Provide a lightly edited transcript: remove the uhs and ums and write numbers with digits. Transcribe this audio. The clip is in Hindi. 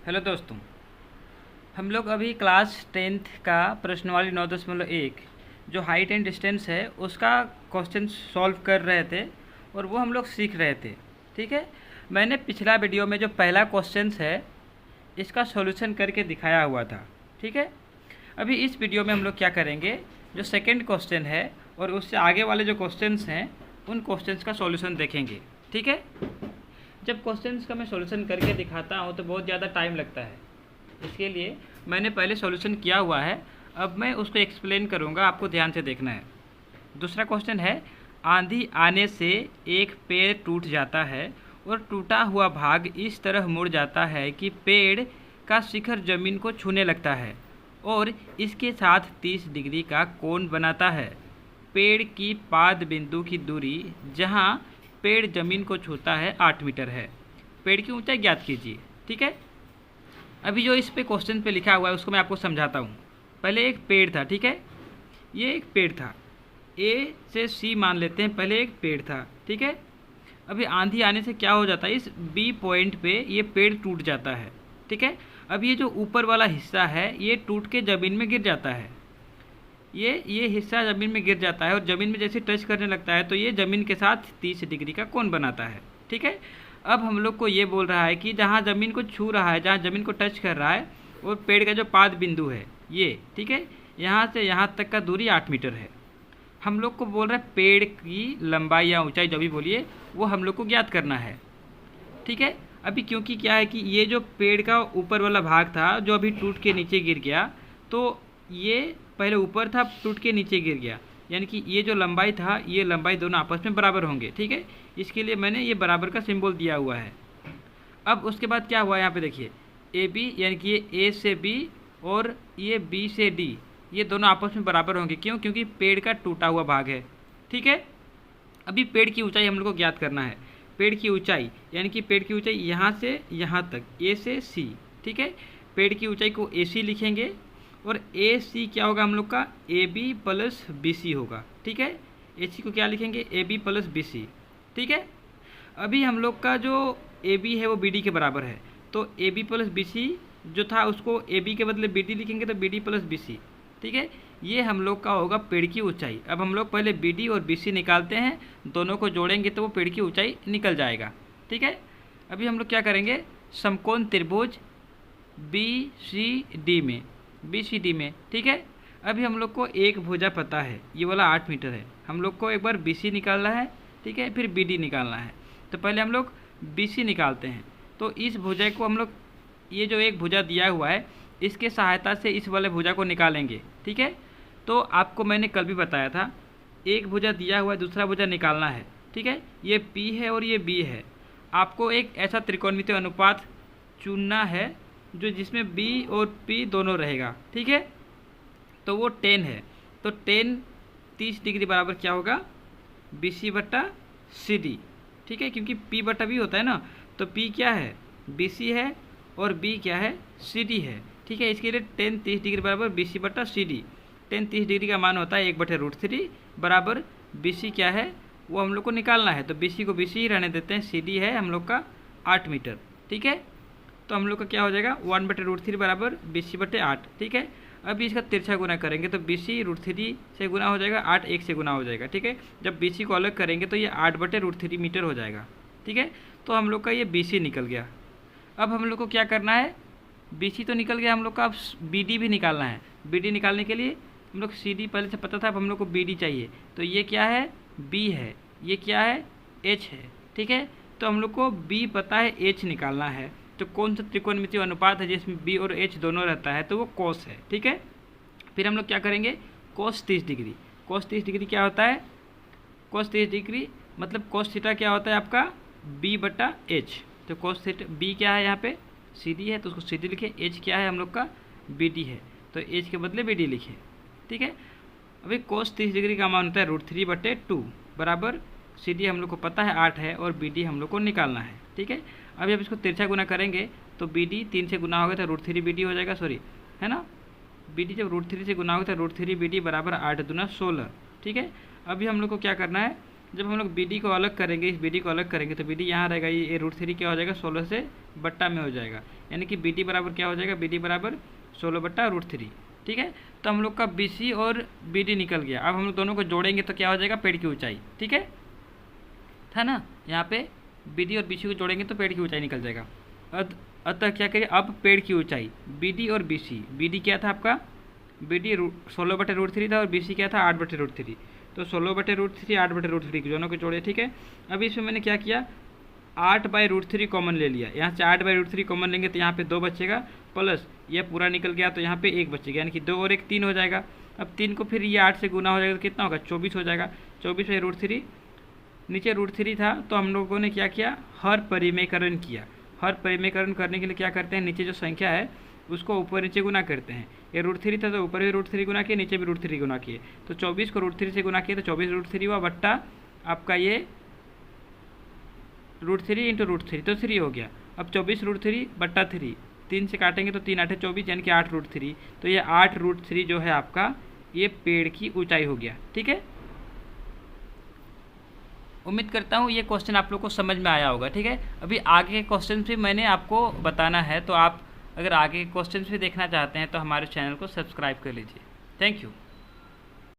हेलो दोस्तों, हम लोग अभी क्लास 10th का प्रश्नवाली 9.1 जो हाइट एंड डिस्टेंस है उसका क्वेश्चन सॉल्व कर रहे थे और वो हम लोग सीख रहे थे। ठीक है, मैंने पिछला वीडियो में जो पहला क्वेश्चन है इसका सॉल्यूशन करके दिखाया हुआ था। ठीक है, अभी इस वीडियो में हम लोग क्या करेंगे, जो सेकंड क्वेश्चन है और उससे आगे वाले जो क्वेश्चंस हैं उन क्वेश्चंस का सॉल्यूशन देखेंगे। ठीक है, जब क्वेश्चंस का मैं सॉल्यूशन करके दिखाता हूँ तो बहुत ज़्यादा टाइम लगता है, इसके लिए मैंने पहले सॉल्यूशन किया हुआ है। अब मैं उसको एक्सप्लेन करूँगा, आपको ध्यान से देखना है। दूसरा क्वेश्चन है, आंधी आने से एक पेड़ टूट जाता है और टूटा हुआ भाग इस तरह मुड़ जाता है कि पेड़ का शिखर जमीन को छूने लगता है और इसके साथ 30 डिग्री का कोण बनाता है। पेड़ की पाद बिंदु की दूरी जहाँ पेड़ जमीन को छूता है 8 मीटर है। पेड़ की ऊंचाई ज्ञात कीजिए। ठीक है, अभी जो इस पे क्वेश्चन पे लिखा हुआ है उसको मैं आपको समझाता हूँ। पहले एक पेड़ था, ठीक है, ये एक पेड़ था, ए से सी मान लेते हैं। पहले एक पेड़ था, ठीक है। अभी आंधी आने से क्या हो जाता है, इस बी पॉइंट पे ये पेड़ टूट जाता है। ठीक है, अब ये जो ऊपर वाला हिस्सा है ये टूट के ज़मीन में गिर जाता है। ये हिस्सा ज़मीन में गिर जाता है और ज़मीन में जैसे टच करने लगता है तो ये ज़मीन के साथ 30 डिग्री का कोण बनाता है। ठीक है, अब हम लोग को ये बोल रहा है कि जहाँ ज़मीन को छू रहा है, जहाँ ज़मीन को टच कर रहा है, और पेड़ का जो पाद बिंदु है ये, ठीक है, यहाँ से यहाँ तक का दूरी 8 मीटर है। हम लोग को बोल रहा है पेड़ की लंबाई या ऊंचाई जो भी बोलिए वो हम लोग को ज्ञात करना है। ठीक है, अभी क्योंकि क्या है कि ये जो पेड़ का ऊपर वाला भाग था जो अभी टूट के नीचे गिर गया, तो ये पहले ऊपर था, टूट के नीचे गिर गया, यानी कि ये जो लंबाई था ये लंबाई दोनों आपस में बराबर होंगे। ठीक है, इसके लिए मैंने ये बराबर का सिंबल दिया हुआ है। अब उसके बाद क्या हुआ, यहाँ पे देखिए ए बी, यानी कि ये ए से बी और ये बी से डी, ये दोनों आपस में बराबर होंगे। क्यों? क्योंकि पेड़ का टूटा हुआ भाग है। ठीक है, अभी पेड़ की ऊंचाई हम लोग को ज्ञात करना है। पेड़ की ऊंचाई यानी कि पेड़ की ऊंचाई यहाँ से यहाँ तक, ए से सी। ठीक है, पेड़ की ऊंचाई को ए सी लिखेंगे और ए सी क्या होगा हम लोग का, A B plus B C होगा। ठीक है, ए सी को क्या लिखेंगे, A B plus B C. ठीक है, अभी हम लोग का जो ए बी है वो बी डी के बराबर है, तो A B plus B C जो था उसको ए बी के बदले बी डी लिखेंगे तो B D plus B C. ठीक है, ये हम लोग का होगा पेड़ की ऊंचाई। अब हम लोग पहले बी डी और बी सी निकालते हैं, दोनों को जोड़ेंगे तो वो पेड़ की ऊंचाई निकल जाएगा। ठीक है, अभी हम लोग क्या करेंगे, समकोण त्रिभुज बी सी डी में, ठीक है, अभी हम लोग को एक भुजा पता है, ये वाला 8 मीटर है। हम लोग को एक बार बी सी निकालना है, ठीक है, फिर बी डी निकालना है। तो पहले हम लोग बी सी निकालते हैं। तो इस भुजा को हम लोग, ये जो एक भुजा दिया हुआ है इसके सहायता से इस वाले भुजा को निकालेंगे। ठीक है, तो आपको मैंने कल भी बताया था, एक भुजा दिया हुआ है, दूसरा भुजा निकालना है। ठीक है, ये P है और ये B है। आपको एक ऐसा त्रिकोणमितीय अनुपात चुनना है जो जिसमें B और P दोनों रहेगा। ठीक है, तो वो 10 है, तो 10 30 डिग्री बराबर क्या होगा, BC बट्टा CD। ठीक है, क्योंकि P बट्टा B होता है ना, तो P क्या है, BC है और B क्या है, CD है। ठीक है, इसके लिए 10 30 डिग्री बराबर BC बट्टा CD। 10 30 डिग्री का मान होता है 1/√3 बराबर BC क्या है वो हम लोग को निकालना है। तो BC को BC ही रहने देते हैं, CD है हम लोग का 8 मीटर। ठीक है, तो हम लोग का क्या हो जाएगा, 1/√3 बराबर BC बटे 8। ठीक है, अभी इसका तिरछा गुना करेंगे तो BC√3 से गुना हो जाएगा, 8 1 से गुना हो जाएगा। ठीक है, जब BC को अलग करेंगे तो ये 8/√3 मीटर हो जाएगा। ठीक है, तो हम लोग का ये BC निकल गया। अब हम लोग को क्या करना है, BC तो निकल गया, हम लोग का अब BD भी निकालना है। BD निकालने के लिए हम लोग CD पहले से पता था, अब हम लोग को BD चाहिए। तो ये क्या है, B है, ये क्या है, H है। ठीक है, तो हम लोग को B पता है, H निकालना है। तो कौन सा त्रिकोणमितीय अनुपात है जिसमें B और H दोनों रहता है, तो वो cos है। ठीक है, फिर हम लोग क्या करेंगे, cos 30 डिग्री। cos 30 डिग्री क्या होता है, cos 30 डिग्री मतलब cos थीटा क्या होता है आपका, B बटा H। तो cos थीटा B क्या है, यहाँ पे CD है तो उसको CD लिखे, H क्या है हम लोग का, BD है, तो H के बदले BD लिखे। ठीक है, अभी cos 30 डिग्री का मान होता है √3/2 बराबर CD हम लोग को पता है 8 है और BD हम लोग को निकालना है। ठीक है, अभी अब इसको तिरछा गुना करेंगे तो BD 3 से गुना होगा तो √3 BD हो जाएगा, सॉरी है ना, BD जब √3 से गुना होगा तो √3 BD बराबर 8 दूना 16। ठीक है, अभी हम लोग को क्या करना है, जब हम लोग बी डी को अलग करेंगे, इस बी डी को अलग करेंगे तो बी डी यहाँ रहेगा, ये √3 क्या हो जाएगा 16 से बट्टा में हो जाएगा, यानी कि बी डी बराबर क्या हो जाएगा, बी डी बराबर 16 बट्टा √3। ठीक है, तो हम लोग का बी सी और बी डी निकल गया। अब हम लोग दोनों को जोड़ेंगे तो क्या हो जाएगा, पेड़ की ऊंचाई। ठीक है, था ना, यहाँ पे बी डी और बी सी को जोड़ेंगे तो पेड़ की ऊंचाई निकल जाएगा। अतः क्या करिए, अब पेड़ की ऊंचाई बी डी और बी सी, बी डी क्या था आपका, बी डी 16 बटे √3 था और बी सी क्या था 8 बटे √3, तो 16 बटे √3 8 बटे √3 दोनों को जोड़े। ठीक है, अभी इसमें मैंने क्या किया, 8/√3 कॉमन ले लिया, यहाँ से 8/√3 कॉमन लेंगे तो यहाँ पे 2 बचेगा, प्लस ये पूरा निकल गया तो यहाँ पे 1 बचेगा, यानी कि 2 और 1 3 हो जाएगा। अब 3 को फिर ये 8 से गुना हो जाएगा तो कितना होगा, 24 हो जाएगा। 24/√3, नीचे √3 था तो हम लोगों ने क्या किया, हर परिमेयकरण किया। हर परिमेयकरण करने के लिए क्या करते हैं, नीचे जो संख्या है उसको ऊपर नीचे गुना करते हैं। ये √3 था तो ऊपर भी √3 गुना किए, नीचे भी √3 गुना किए, तो 24 को √3 से गुना किए तो 24√3 हुआ, बट्टा आपका ये √3 इंटू √3 तो 3 हो गया। अब 24√3 बट्टा 3, 3 से काटेंगे तो 3 8 24, यानी कि 8√3, तो ये 8√3 जो है आपका ये पेड़ की ऊंचाई हो गया। ठीक है, उम्मीद करता हूँ ये क्वेश्चन आप लोग को समझ में आया होगा। ठीक है, अभी आगे के क्वेश्चन भी मैंने आपको बताना है, तो आप अगर आगे के क्वेश्चन भी देखना चाहते हैं तो हमारे चैनल को सब्सक्राइब कर लीजिए। Thank you.